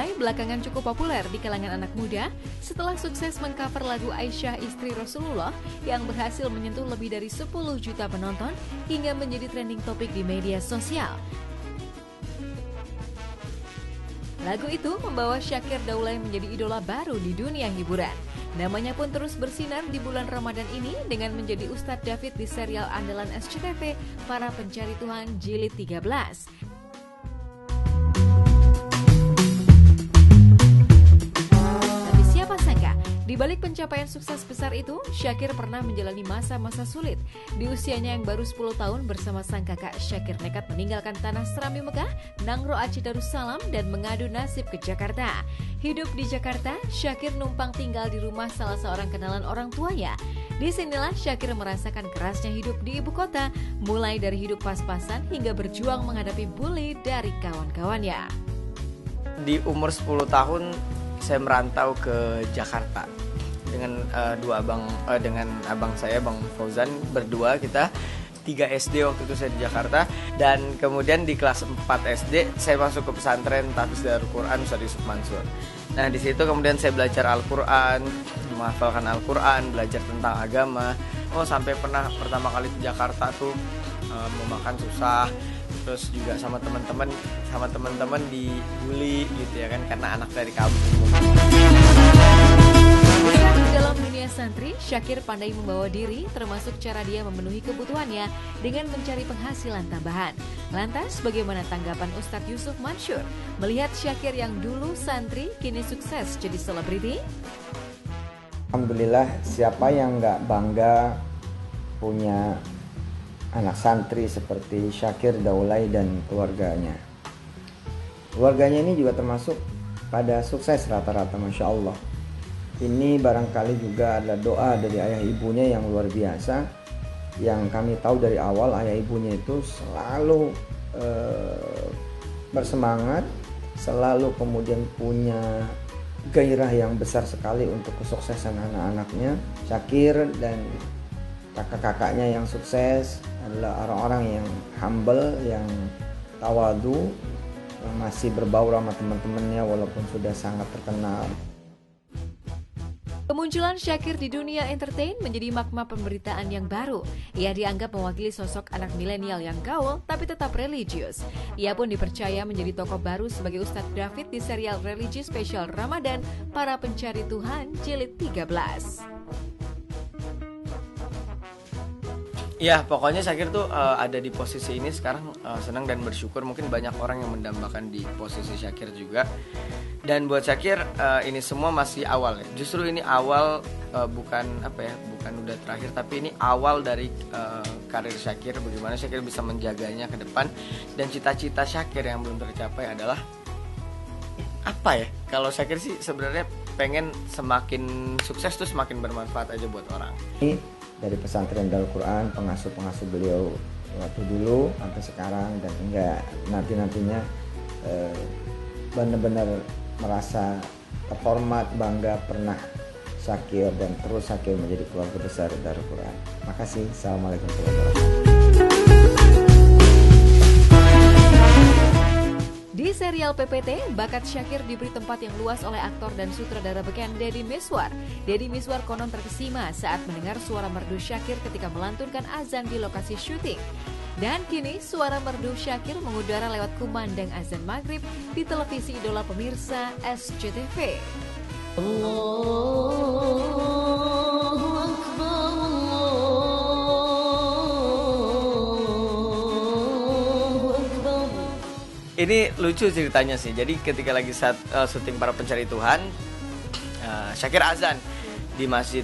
Daulay belakangan cukup populer di kalangan anak muda setelah sukses mengcover lagu Aisyah istri Rasulullah yang berhasil menyentuh lebih dari 10 juta penonton hingga menjadi trending topik di media sosial. Lagu itu membawa Syakir Daulay menjadi idola baru di dunia hiburan. Namanya pun terus bersinar di bulan Ramadan ini dengan menjadi Ustadz David di serial andalan SCTV Para Pencari Tuhan Jilid 13. Di balik pencapaian sukses besar itu, Syakir pernah menjalani masa-masa sulit. Di usianya yang baru 10 tahun bersama sang kakak, Syakir nekat meninggalkan tanah Serami Mekah, Nangro Aceh Darussalam dan mengadu nasib ke Jakarta. Hidup di Jakarta, Syakir numpang tinggal di rumah salah seorang kenalan orang tuanya. Disinilah Syakir merasakan kerasnya hidup di ibu kota, mulai dari hidup pas-pasan hingga berjuang menghadapi bully dari kawan-kawannya. Di umur 10 tahun, saya merantau ke Jakarta dengan dengan abang saya, Bang Fauzan, berdua kita 3 SD waktu itu saya di Jakarta, dan kemudian di kelas 4 SD saya masuk ke pesantren Tahfiz Darul Quran Ustaz Yusuf Mansur. Nah di situ kemudian saya belajar Al-Quran, menghafalkan Al-Quran, belajar tentang agama. Sampai pernah pertama kali di Jakarta tuh mau makan susah, terus juga sama teman-teman dibully gitu ya kan, karena anak dari kampung. Dalam dunia santri, Syakir pandai membawa diri, termasuk cara dia memenuhi kebutuhannya dengan mencari penghasilan tambahan. Lantas, bagaimana tanggapan Ustadz Yusuf Mansur melihat Syakir yang dulu santri kini sukses jadi selebriti? Alhamdulillah, siapa yang nggak bangga punya anak santri seperti Syakir Daulay dan keluarganya. Keluarganya ini juga termasuk pada sukses rata-rata, Masya Allah. Ini barangkali juga adalah doa dari ayah ibunya yang luar biasa. Yang kami tahu dari awal, ayah ibunya itu selalu bersemangat, selalu kemudian punya gairah yang besar sekali untuk kesuksesan anak-anaknya. Syakir dan kakak-kakaknya yang sukses adalah orang-orang yang humble, yang tawadu, yang masih berbaur sama teman-temannya walaupun sudah sangat terkenal. Kemunculan Syakir di dunia entertain menjadi makna pemberitaan yang baru. Ia dianggap mewakili sosok anak milenial yang gaul tapi tetap religius. Ia pun dipercaya menjadi tokoh baru sebagai Ustadz David di serial religi spesial Ramadan Para Pencari Tuhan Jilid 13. Ya, pokoknya Syakir tuh ada di posisi ini sekarang, senang dan bersyukur. Mungkin banyak orang yang mendambakan di posisi Syakir juga. Dan buat Syakir ini semua masih awal ya. Justru ini awal, bukan udah terakhir, tapi ini awal dari karir Syakir. Bagaimana Syakir bisa menjaganya ke depan. Dan cita-cita Syakir yang belum tercapai adalah apa ya? Kalau Syakir sih sebenarnya pengen semakin sukses tuh semakin bermanfaat aja buat orang. Dari pesantren Darul Quran, pengasuh-pengasuh beliau waktu dulu sampai sekarang, dan hingga nantinya benar-benar merasa terhormat, bangga pernah Syakir dan terus Syakir menjadi keluarga besar Darul Quran. Makasih. Assalamualaikum warahmatullahi wabarakatuh. Di serial PPT, bakat Syakir diberi tempat yang luas oleh aktor dan sutradara beken Deddy Mizwar. Deddy Mizwar konon terkesima saat mendengar suara merdu Syakir ketika melantunkan azan di lokasi syuting. Dan kini suara merdu Syakir mengudara lewat kumandang azan maghrib di televisi idola pemirsa SCTV. Ini lucu ceritanya sih. Jadi ketika lagi saat syuting Para Pencari Tuhan, Syakir azan di masjid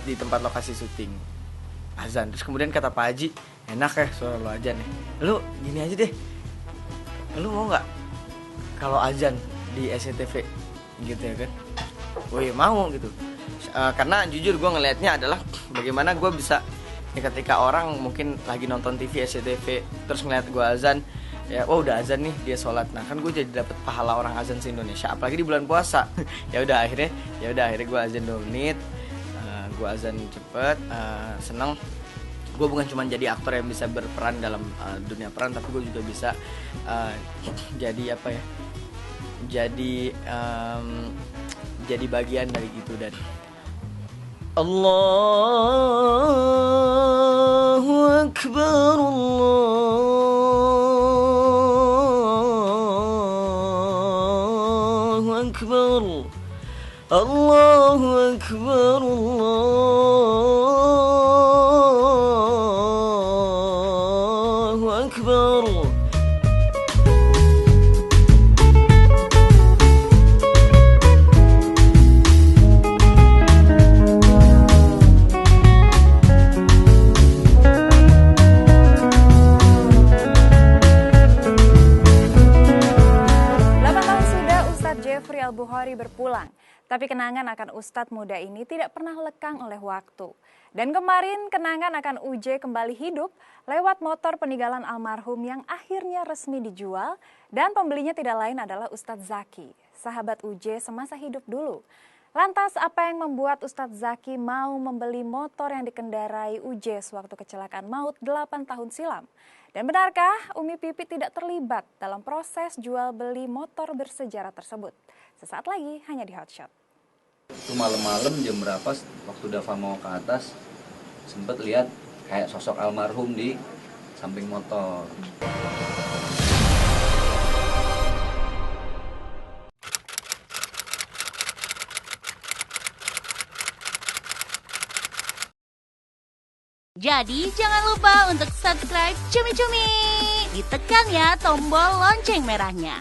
di tempat lokasi syuting. Azan. Terus kemudian kata Pak Haji, enak ya suara lo azan nih. Lu gini aja deh. Lu mau nggak kalau azan di SCTV gitu ya kan? Woi mau gitu. Karena jujur gue ngelihatnya adalah bagaimana gue bisa ketika orang mungkin lagi nonton TV SCTV terus ngeliat gue azan. Ya, udah azan nih, dia sholat. Nah kan gue jadi dapet pahala orang azan se-Indonesia, apalagi di bulan puasa. ya udah akhirnya gue azan 2 menit, gue azan cepet, seneng. Gue bukan cuma jadi aktor yang bisa berperan dalam dunia peran, tapi gue juga bisa jadi jadi bagian dari itu. Dan Allahu Akbar, Allahu Akbar, Allahu Akbar, Allahu Akbar. Jeffrey Al-Bukhari berpulang, tapi kenangan akan Ustadz muda ini tidak pernah lekang oleh waktu. Dan kemarin kenangan akan UJ kembali hidup lewat motor peninggalan almarhum yang akhirnya resmi dijual, dan pembelinya tidak lain adalah Ustadz Zaki, sahabat UJ semasa hidup dulu. Lantas apa yang membuat Ustadz Zaki mau membeli motor yang dikendarai UJ sewaktu kecelakaan maut 8 tahun silam? Dan benarkah Umi Pipit tidak terlibat dalam proses jual beli motor bersejarah tersebut? Sesaat lagi hanya di Hotshot. Itu malam-malam jam berapa waktu Dava mau ke atas, sempet lihat kayak sosok almarhum di samping motor. Jadi jangan lupa untuk subscribe Cumi Cumi. Ditekan ya tombol lonceng merahnya.